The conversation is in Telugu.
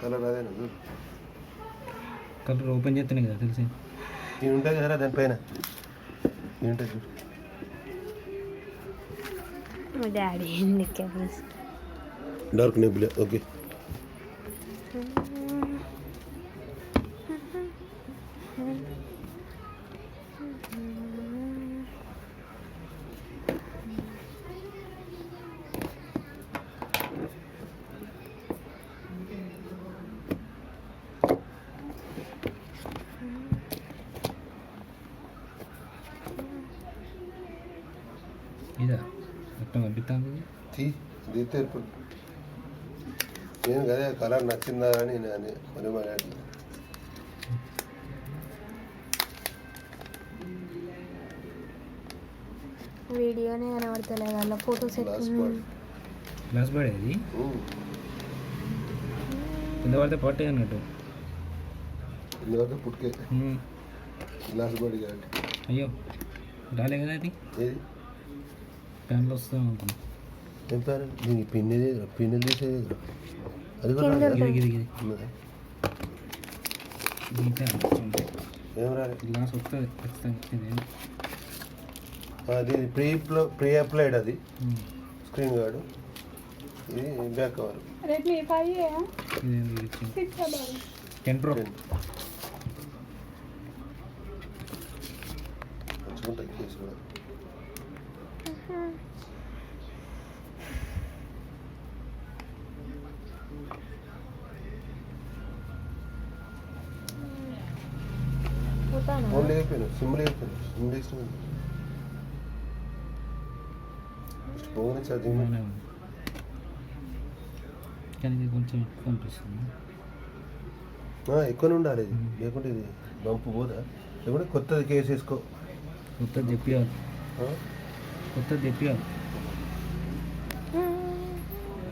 కలర్ అదేనా కలర్ ఓపెన్ చేస్తేనే కదా తెలిసి ఇది ఉంటుంది కదా దానిపైన ఇది ఉంటుంది చూడు మా డాడీ డార్క్ నెబులా ఓకే ఇదా మొత్తం పంపిస్తాను దీంతో ఇప్పుడు నేను కదే కలర్ నచ్చిందా అని నేను మరి మాట్లాడి వీడియోనే కనబడతలేదు అలా ఫోటోస్ గ్లాస్ పడేది కింద పడితే పట్టే అన్నట్టు కింద పడితే పుట్టుకే గ్లాస్ బాడీ కాబట్టి అయ్యో రాలే కదా అది ఏది ప్యాన్లో వస్తాం అనుకున్నా ఏం పేరు దీనికి పిన్నెలు తీసేది అది కూడా ఏం రాలేదు గ్లాస్ వస్తుంది ఖచ్చితంగా అది ప్రీ అప్లైడ్ అది స్క్రీన్ గార్డు ఇది బ్యాక్ కవర్ Redmi 5 10 Pro మంచుకుంటుంది కేసు కూడా ఫోన్ లేకపోయాను సిమ్ లేకపోయాను సిమ్ తీసుకున్నాను ఫోన్ ఛార్జింగ్ కానీ కొంచెం కనిపిస్తుంది ఎక్కువనే ఉండాలి ఇది లేకుంటే ఇది బంపు పోదా లేకుంటే కొత్తది కేసు వేసుకో కొత్తది చెప్పాలి